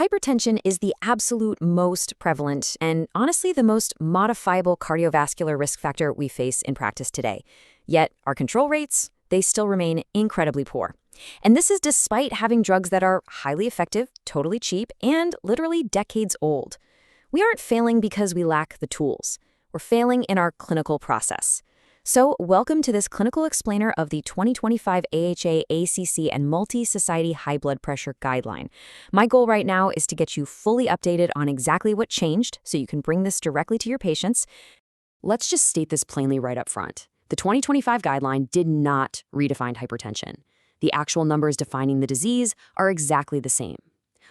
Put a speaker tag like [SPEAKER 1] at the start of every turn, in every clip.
[SPEAKER 1] Hypertension is the absolute most prevalent and honestly the most modifiable cardiovascular risk factor we face in practice today. Yet our control rates, they still remain incredibly poor. And this is despite having drugs that are highly effective, totally cheap, and literally decades old. We aren't failing because we lack the tools. We're failing in our clinical process. So welcome to this clinical explainer of the 2025 AHA, ACC, and multisociety high blood pressure guideline. My goal right now is to get you fully updated on exactly what changed so you can bring this directly to your patients. Let's just state this plainly right up front. The 2025 guideline did not redefine hypertension. The actual numbers defining the disease are exactly the same.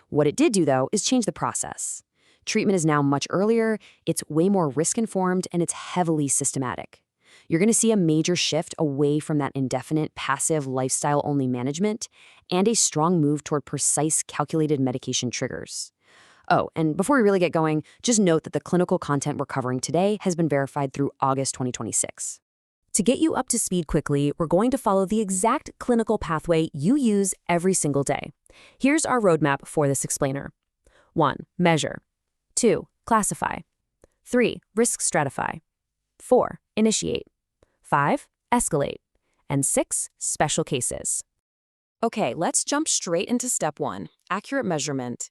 [SPEAKER 1] What it did do, though, is change the process. Treatment is now much earlier, it's way more risk-informed, and it's heavily systematic. You're going to see a major shift away from that indefinite, passive, lifestyle-only management and a strong move toward precise, calculated medication triggers. Oh, and before we really get going, just note that the clinical content we're covering today has been verified through August 2026. To get you up to speed quickly, we're going to follow the exact clinical pathway you use every single day. Here's our roadmap for this explainer. 1. Measure. 2. Classify. 3. Risk stratify. 4. Initiate. 5. Escalate. And 6. Special cases. Okay, let's jump straight into step 1, accurate measurement.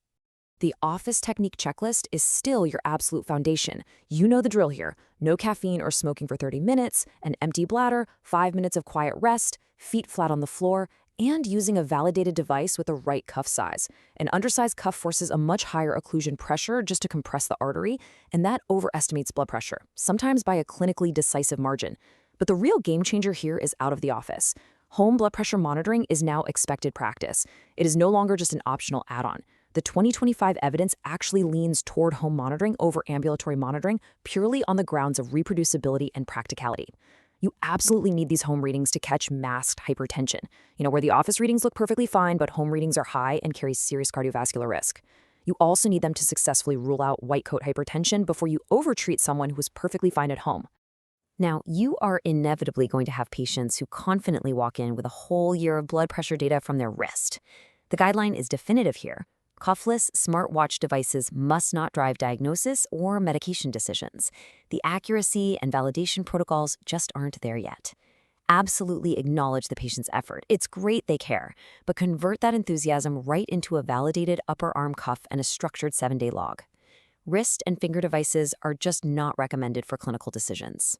[SPEAKER 1] The office technique checklist is still your absolute foundation. You know the drill here. No caffeine or smoking for 30 minutes, an empty bladder, 5 minutes of quiet rest, feet flat on the floor, and using a validated device with the right cuff size. An undersized cuff forces a much higher occlusion pressure just to compress the artery, and that overestimates blood pressure, sometimes by a clinically decisive margin. But the real game changer here is out of the office. Home blood pressure monitoring is now expected practice. It is no longer just an optional add-on. The 2025 evidence actually leans toward home monitoring over ambulatory monitoring purely on the grounds of reproducibility and practicality. You absolutely need these home readings to catch masked hypertension, where the office readings look perfectly fine, but home readings are high and carry serious cardiovascular risk. You also need them to successfully rule out white coat hypertension before you overtreat someone who is perfectly fine at home. Now, you are inevitably going to have patients who confidently walk in with a whole year of blood pressure data from their wrist. The guideline is definitive here. Cuffless smartwatch devices must not drive diagnosis or medication decisions. The accuracy and validation protocols just aren't there yet. Absolutely acknowledge the patient's effort. It's great they care, but convert that enthusiasm right into a validated upper arm cuff and a structured 7-day log. Wrist and finger devices are just not recommended for clinical decisions.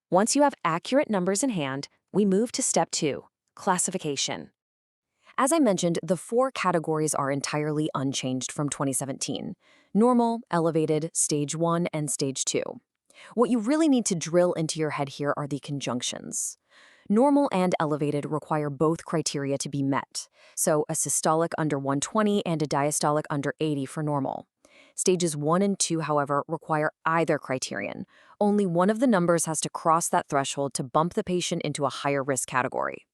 [SPEAKER 1] Once you have accurate numbers in hand, we move to step 2, classification. As I mentioned, the 4 categories are entirely unchanged from 2017. Normal, elevated, stage 1, and stage 2. What you really need to drill into your head here are the conjunctions. Normal and elevated require both criteria to be met, so a systolic under 120 and a diastolic under 80 for normal. Stages 1 and 2, however, require either criterion. Only one of the numbers has to cross that threshold to bump the patient into a higher risk category.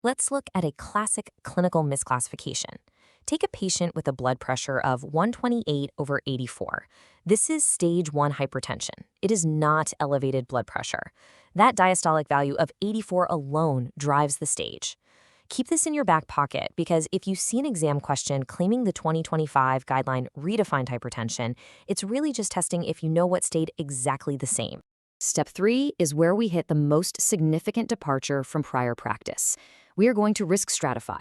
[SPEAKER 1] Let's look at a classic clinical misclassification. Take a patient with a blood pressure of 128/84. This is stage 1 hypertension. It is not elevated blood pressure. That diastolic value of 84 alone drives the stage. Keep this in your back pocket because if you see an exam question claiming the 2025 guideline redefined hypertension, it's really just testing if you know what stayed exactly the same. Step 3 is where we hit the most significant departure from prior practice. We are going to risk stratify.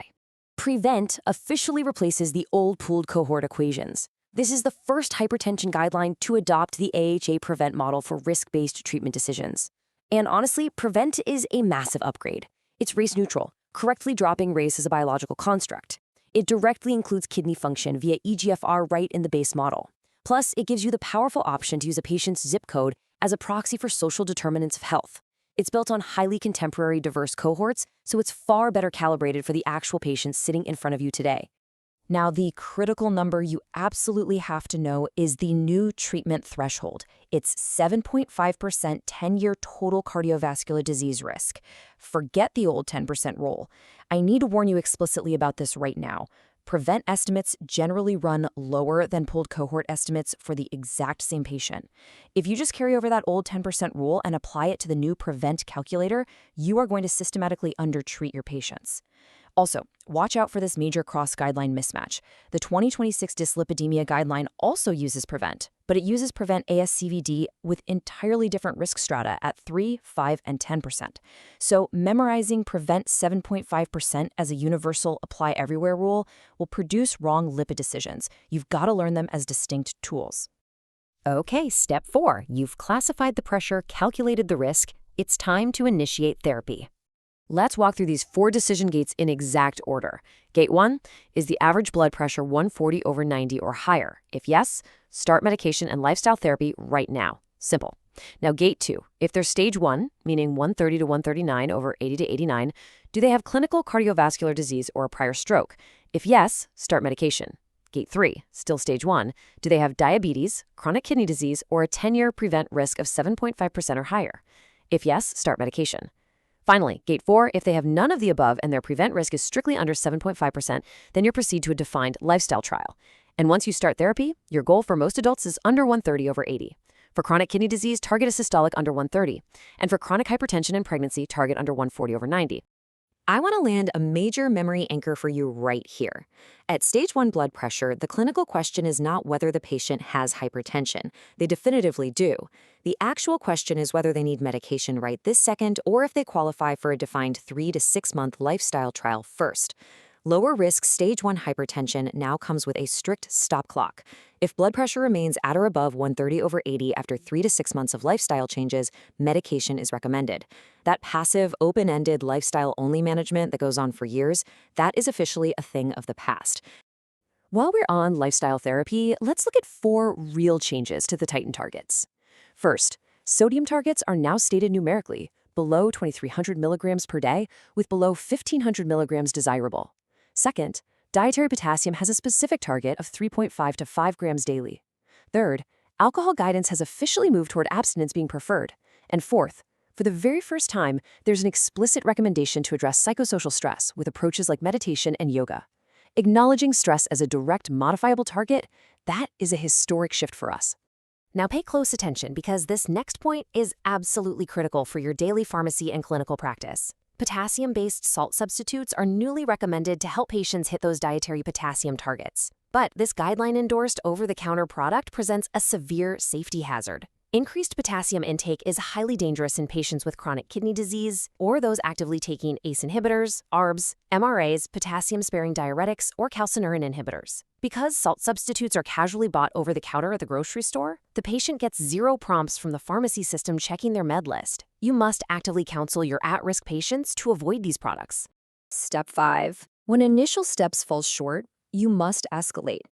[SPEAKER 1] PREVENT officially replaces the old Pooled Cohort Equations. This is the first hypertension guideline to adopt the AHA PREVENT model for risk-based treatment decisions. And honestly, PREVENT is a massive upgrade. It's race neutral, correctly dropping race as a biological construct. It directly includes kidney function via eGFR right in the base model. Plus, it gives you the powerful option to use a patient's zip code as a proxy for social determinants of health. It's built on highly contemporary diverse cohorts, so it's far better calibrated for the actual patients sitting in front of you today. Now, the critical number you absolutely have to know is the new treatment threshold. It's 7.5% 10-year total cardiovascular disease risk. Forget the old 10% rule. I need to warn you explicitly about this right now. PREVENT estimates generally run lower than pooled cohort estimates for the exact same patient. If you just carry over that old 10% rule and apply it to the new PREVENT calculator, you are going to systematically undertreat your patients. Also, watch out for this major cross-guideline mismatch. The 2026 dyslipidemia guideline also uses PREVENT, but it uses PREVENT ASCVD with entirely different risk strata at 3, 5, and 10%. So memorizing PREVENT 7.5% as a universal apply-everywhere rule will produce wrong lipid decisions. You've got to learn them as distinct tools. Okay, step 4. You've classified the pressure, calculated the risk. It's time to initiate therapy. Let's walk through these 4 decision gates in exact order. Gate 1 is the average blood pressure 140/90 or higher. If yes, start medication and lifestyle therapy right now. Simple. Now, gate 2, if they're stage 1, meaning 130/139/80-89, do they have clinical cardiovascular disease or a prior stroke? If yes, start medication. Gate 3, still stage 1, do they have diabetes, chronic kidney disease, or a 10-year PREVENT risk of 7.5% or higher? If yes, start medication. Finally, gate 4, if they have none of the above and their PREVENT risk is strictly under 7.5%, then you'll proceed to a defined lifestyle trial. And once you start therapy, your goal for most adults is under 130/80. For chronic kidney disease, target a systolic under 130. And for chronic hypertension and pregnancy, target under 140/90. I want to land a major memory anchor for you right here. At stage 1 blood pressure, the clinical question is not whether the patient has hypertension. They definitively do. The actual question is whether they need medication right this second or if they qualify for a defined 3 to 6 month lifestyle trial first. Lower risk stage 1 hypertension now comes with a strict stop clock. If blood pressure remains at or above 130/80 after 3 to 6 months of lifestyle changes, medication is recommended. That passive, open-ended lifestyle-only management that goes on for years, that is officially a thing of the past. While we're on lifestyle therapy, let's look at 4 real changes to the Titan targets. First, sodium targets are now stated numerically, below 2,300 milligrams per day, with below 1,500 milligrams desirable. Second, dietary potassium has a specific target of 3.5 to 5 grams daily. Third, alcohol guidance has officially moved toward abstinence being preferred. And fourth, for the very first time, there's an explicit recommendation to address psychosocial stress with approaches like meditation and yoga. Acknowledging stress as a direct modifiable target, that is a historic shift for us. Now pay close attention because this next point is absolutely critical for your daily pharmacy and clinical practice. Potassium-based salt substitutes are newly recommended to help patients hit those dietary potassium targets. But this guideline-endorsed over-the-counter product presents a severe safety hazard. Increased potassium intake is highly dangerous in patients with chronic kidney disease or those actively taking ACE inhibitors, ARBs, MRAs, potassium-sparing diuretics, or calcineurin inhibitors. Because salt substitutes are casually bought over the counter at the grocery store, the patient gets 0 prompts from the pharmacy system checking their med list. You must actively counsel your at-risk patients to avoid these products. Step 5. When initial steps fall short, you must escalate.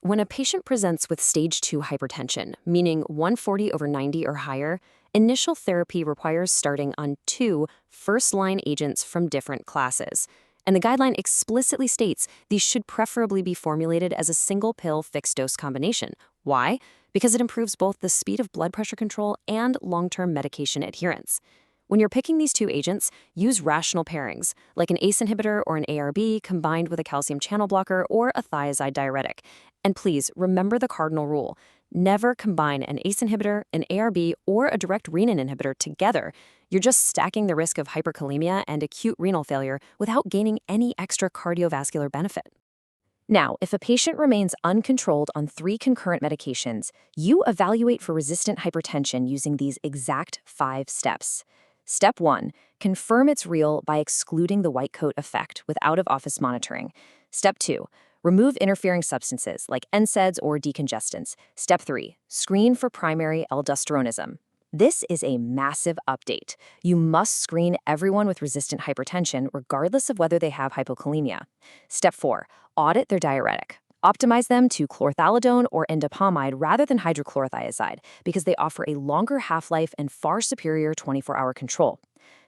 [SPEAKER 1] When a patient presents with stage 2 hypertension, meaning 140/90 or higher, initial therapy requires starting on 2 first-line agents from different classes. And the guideline explicitly states these should preferably be formulated as a single pill fixed-dose combination. Why? Because it improves both the speed of blood pressure control and long-term medication adherence. When you're picking these 2 agents, use rational pairings, like an ACE inhibitor or an ARB combined with a calcium channel blocker or a thiazide diuretic. And please, remember the cardinal rule. Never combine an ACE inhibitor, an ARB, or a direct renin inhibitor together. You're just stacking the risk of hyperkalemia and acute renal failure without gaining any extra cardiovascular benefit. Now, if a patient remains uncontrolled on 3 concurrent medications, you evaluate for resistant hypertension using these exact 5 steps. Step 1, confirm it's real by excluding the white coat effect with out-of-office monitoring. Step 2, remove interfering substances like NSAIDs or decongestants. Step 3, screen for primary aldosteronism. This is a massive update. You must screen everyone with resistant hypertension regardless of whether they have hypokalemia. Step 4, audit their diuretic. Optimize them to chlorthalidone or indapamide rather than hydrochlorothiazide because they offer a longer half-life and far superior 24-hour control.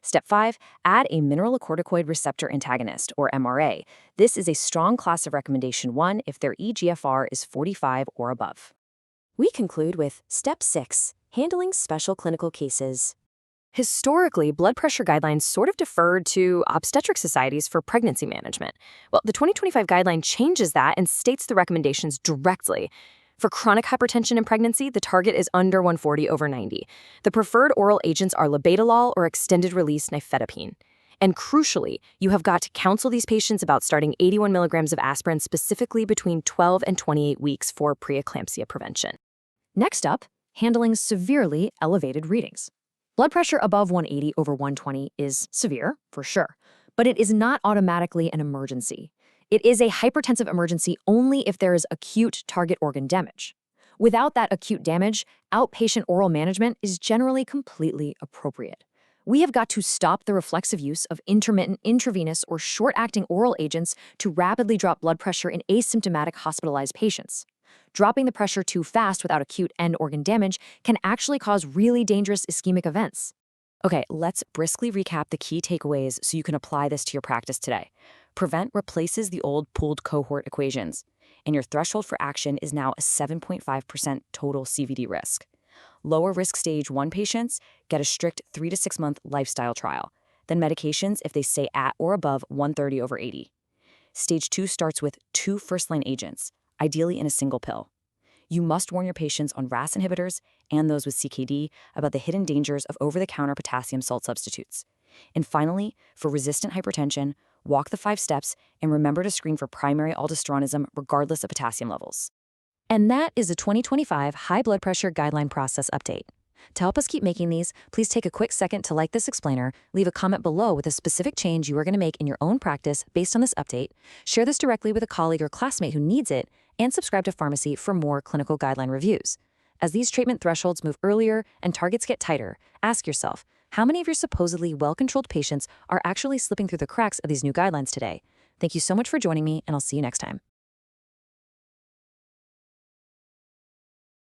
[SPEAKER 1] Step 5, add a mineralocorticoid receptor antagonist, or MRA. This is a strong class of recommendation 1 if their eGFR is 45 or above. We conclude with Step 6, handling special clinical cases. Historically, blood pressure guidelines sort of deferred to obstetric societies for pregnancy management. Well, the 2025 guideline changes that and states the recommendations directly. For chronic hypertension in pregnancy, the target is under 140/90. The preferred oral agents are labetalol or extended-release nifedipine. And crucially, you have got to counsel these patients about starting 81 milligrams of aspirin specifically between 12 and 28 weeks for preeclampsia prevention. Next up, handling severely elevated readings. Blood pressure above 180 over 120 is severe, for sure, but it is not automatically an emergency. It is a hypertensive emergency only if there is acute target organ damage. Without that acute damage, outpatient oral management is generally completely appropriate. We have got to stop the reflexive use of intermittent intravenous or short-acting oral agents to rapidly drop blood pressure in asymptomatic hospitalized patients. Dropping the pressure too fast without acute end organ damage can actually cause really dangerous ischemic events. Okay, let's briskly recap the key takeaways so you can apply this to your practice today. Prevent replaces the old pooled cohort equations, and your threshold for action is now a 7.5% total CVD risk. Lower risk stage 1 patients get a strict 3 to 6 month lifestyle trial, then medications if they stay at or above 130 over 80. Stage 2 starts with 2 first-line agents, ideally in a single pill. You must warn your patients on RAS inhibitors and those with CKD about the hidden dangers of over-the-counter potassium salt substitutes. And finally, for resistant hypertension, walk the 5 steps and remember to screen for primary aldosteronism regardless of potassium levels. And that is a 2025 High Blood Pressure Guideline process update. To help us keep making these, please take a quick second to like this explainer, leave a comment below with a specific change you are going to make in your own practice based on this update, share this directly with a colleague or classmate who needs it, and subscribe to Pharmacy for more clinical guideline reviews. As these treatment thresholds move earlier and targets get tighter, ask yourself, how many of your supposedly well-controlled patients are actually slipping through the cracks of these new guidelines today? Thank you so much for joining me, and I'll see you next time.